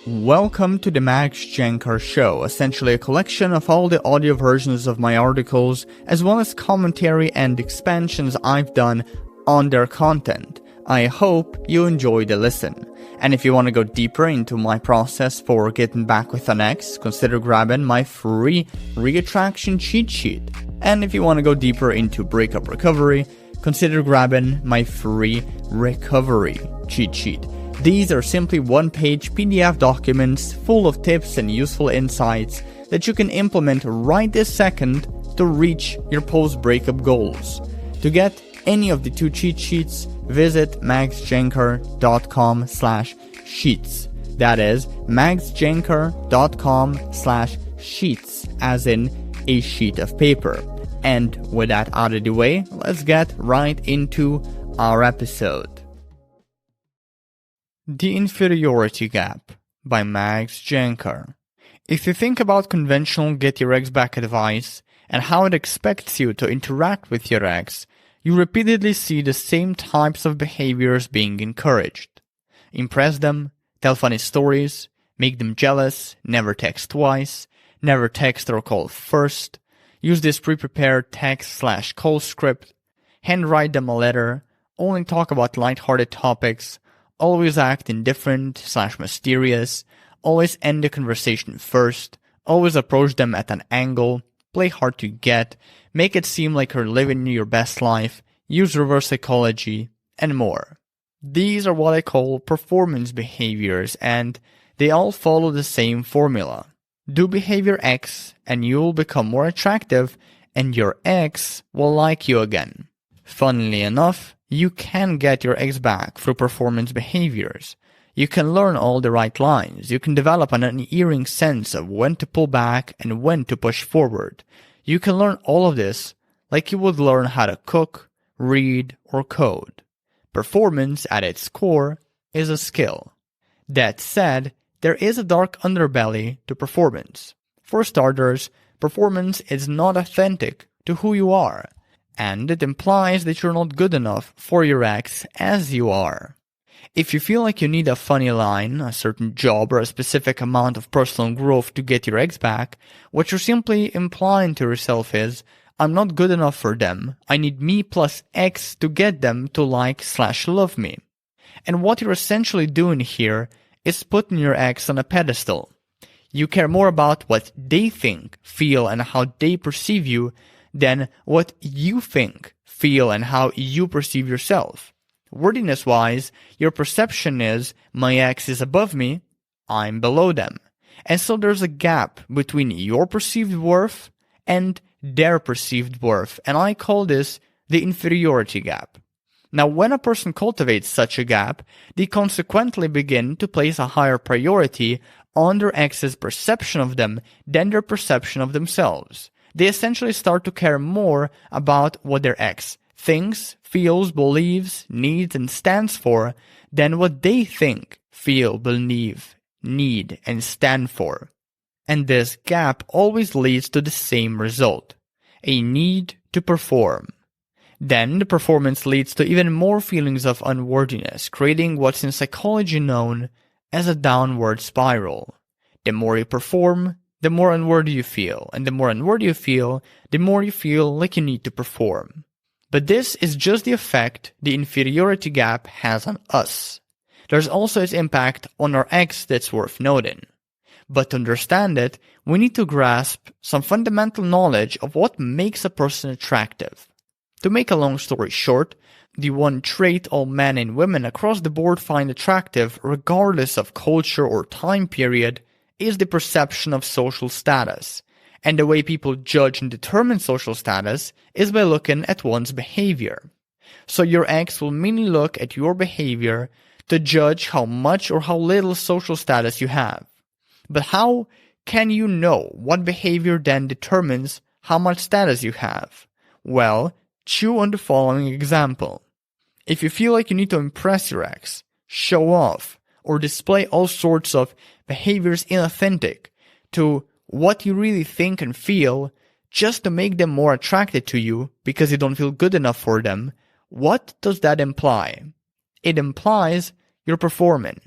Welcome to the Max Jancar Show, essentially a collection of all the audio versions of my articles, as well as commentary and expansions I've done on their content. I hope you enjoy the listen. And if you want to go deeper into my process for getting back with an ex, consider grabbing my free re-attraction cheat sheet. And if you want to go deeper into breakup recovery, consider grabbing my free recovery cheat sheet. These are simply one-page PDF documents full of tips and useful insights that you can implement right this second to reach your post-breakup goals. To get any of the two cheat sheets, visit maxjancar.com/sheets. That is maxjancar.com/sheets, as in a sheet of paper. And with that out of the way, let's get right into our episode. The Inferiority Gap by Max Jancar. If you think about conventional get your ex back advice and how it expects you to interact with your ex, you repeatedly see the same types of behaviors being encouraged. Impress them, tell funny stories, make them jealous, never text twice, never text or call first, use this pre-prepared text/call script, handwrite them a letter, only talk about lighthearted topics, always act indifferent/mysterious, always end the conversation first, always approach them at an angle, play hard to get, make it seem like you're living your best life, use reverse psychology, and more. These are what I call performance behaviors, and they all follow the same formula. Do behavior X and you'll become more attractive and your ex will like you again. Funnily enough, you can get your ex back through performance behaviors. You can learn all the right lines. You can develop an unerring sense of when to pull back and when to push forward. You can learn all of this like you would learn how to cook, read, or code. Performance, at its core, is a skill. That said, there is a dark underbelly to performance. For starters, performance is not authentic to who you are, and it implies that you're not good enough for your ex as you are. If you feel like you need a funny line, a certain job, or a specific amount of personal growth to get your ex back, what you're simply implying to yourself is, I'm not good enough for them, I need me plus X to get them to like/love me. And what you're essentially doing here is putting your ex on a pedestal. You care more about what they think, feel, and how they perceive you than what you think, feel, and how you perceive yourself. Wordiness-wise, your perception is, my ex is above me, I'm below them. And so there's a gap between your perceived worth and their perceived worth, and I call this the inferiority gap. Now, when a person cultivates such a gap, they consequently begin to place a higher priority on their ex's perception of them than their perception of themselves. They essentially start to care more about what their ex thinks, feels, believes, needs, and stands for than what they think, feel, believe, need, and stand for. And this gap always leads to the same result: a need to perform. Then the performance leads to even more feelings of unworthiness, creating what's in psychology known as a downward spiral. The more you perform, the more unworthy you feel, and the more unworthy you feel, the more you feel like you need to perform. But this is just the effect the inferiority gap has on us. There's also its impact on our ex that's worth noting. But to understand it, we need to grasp some fundamental knowledge of what makes a person attractive. To make a long story short, the one trait all men and women across the board find attractive, regardless of culture or time period, is the perception of social status. And the way people judge and determine social status is by looking at one's behavior. So your ex will mainly look at your behavior to judge how much or how little social status you have. But how can you know what behavior then determines how much status you have? Well, chew on the following example. If you feel like you need to impress your ex, show off, or display all sorts of behaviors inauthentic to what you really think and feel just to make them more attracted to you because you don't feel good enough for them, what does that imply? It implies you're performing.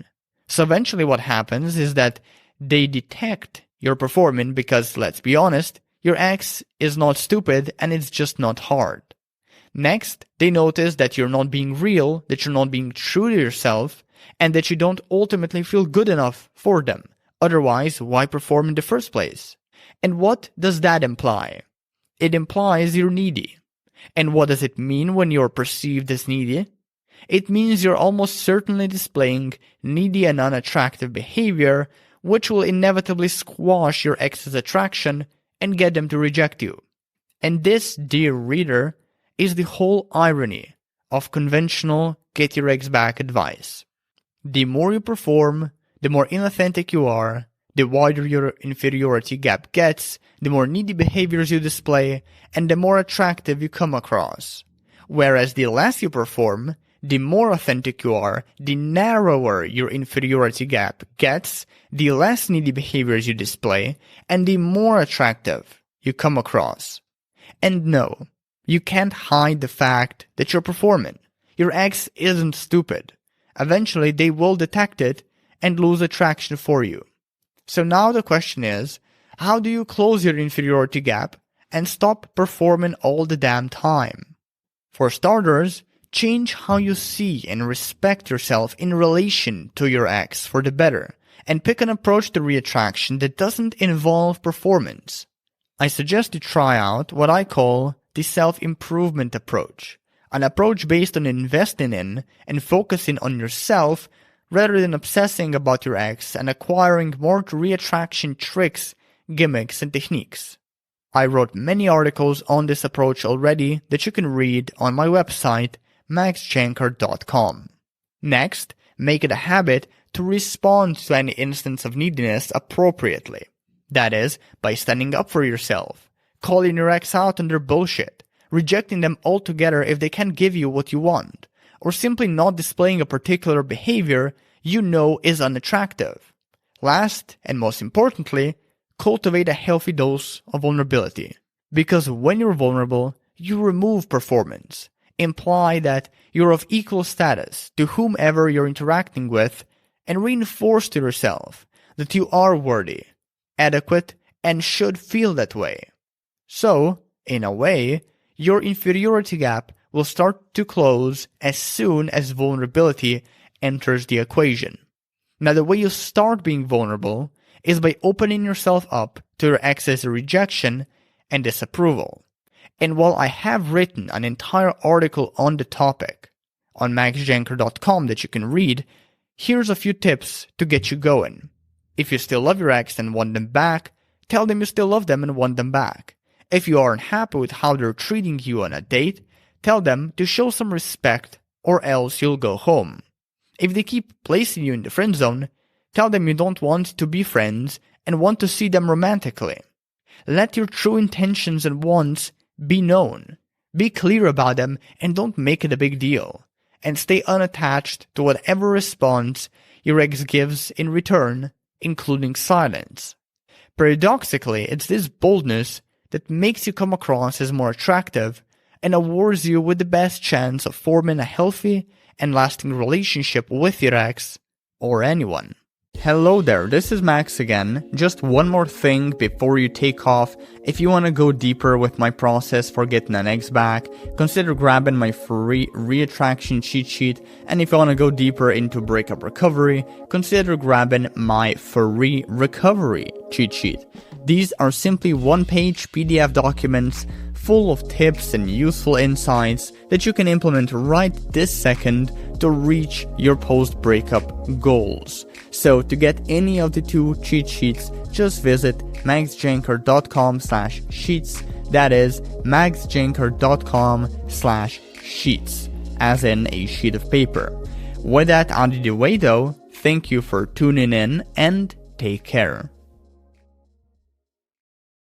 So eventually what happens is that they detect you're performing because, let's be honest, your ex is not stupid and it's just not hard. Next, they notice that you're not being real, that you're not being true to yourself, and that you don't ultimately feel good enough for them. Otherwise, why perform in the first place? And what does that imply? It implies you're needy. And what does it mean when you're perceived as needy? It means you're almost certainly displaying needy and unattractive behavior, which will inevitably squash your ex's attraction and get them to reject you. And this, dear reader, is the whole irony of conventional get your ex back advice. The more you perform, the more inauthentic you are, the wider your inferiority gap gets, the more needy behaviors you display, and the more attractive you come across. Whereas the less you perform, the more authentic you are, the narrower your inferiority gap gets, the less needy behaviors you display, and the more attractive you come across. And no, you can't hide the fact that you're performing. Your ex isn't stupid. Eventually, they will detect it and lose attraction for you. So now the question is, how do you close your inferiority gap and stop performing all the damn time? For starters, change how you see and respect yourself in relation to your ex for the better, and pick an approach to reattraction that doesn't involve performance. I suggest you try out what I call the self-improvement approach, an approach based on investing in and focusing on yourself rather than obsessing about your ex and acquiring more reattraction tricks, gimmicks, and techniques. I wrote many articles on this approach already that you can read on my website, maxjancar.com. Next, make it a habit to respond to any instance of neediness appropriately. That is, by standing up for yourself, calling your ex out on their bullshit, rejecting them altogether if they can't give you what you want, or simply not displaying a particular behavior you know is unattractive. Last, and most importantly, cultivate a healthy dose of vulnerability. Because when you're vulnerable, you remove performance. Imply that you're of equal status to whomever you're interacting with, and reinforce to yourself that you are worthy, adequate, and should feel that way. So, in a way, your inferiority gap will start to close as soon as vulnerability enters the equation. Now, the way you start being vulnerable is by opening yourself up to your ex's rejection and disapproval. And while I have written an entire article on the topic on maxjancar.com that you can read, here's a few tips to get you going. If you still love your ex and want them back, tell them you still love them and want them back. If you aren't happy with how they're treating you on a date, tell them to show some respect or else you'll go home. If they keep placing you in the friend zone, tell them you don't want to be friends and want to see them romantically. Let your true intentions and wants be known. Be clear about them and don't make it a big deal. And stay unattached to whatever response your ex gives in return, including silence. Paradoxically, it's this boldness that makes you come across as more attractive and awards you with the best chance of forming a healthy and lasting relationship with your ex or anyone. Hello there, this is Max again. Just one more thing before you take off. If you want to go deeper with my process for getting an ex back, consider grabbing my free reattraction cheat sheet. And if you want to go deeper into breakup recovery, consider grabbing my free recovery cheat sheet. These are simply one-page PDF documents full of tips and useful insights that you can implement right this second to reach your post-breakup goals. So to get any of the two cheat sheets, just visit maxjancar.com/sheets. That is maxjancar.com/sheets, as in a sheet of paper. With that out of the way though, thank you for tuning in and take care.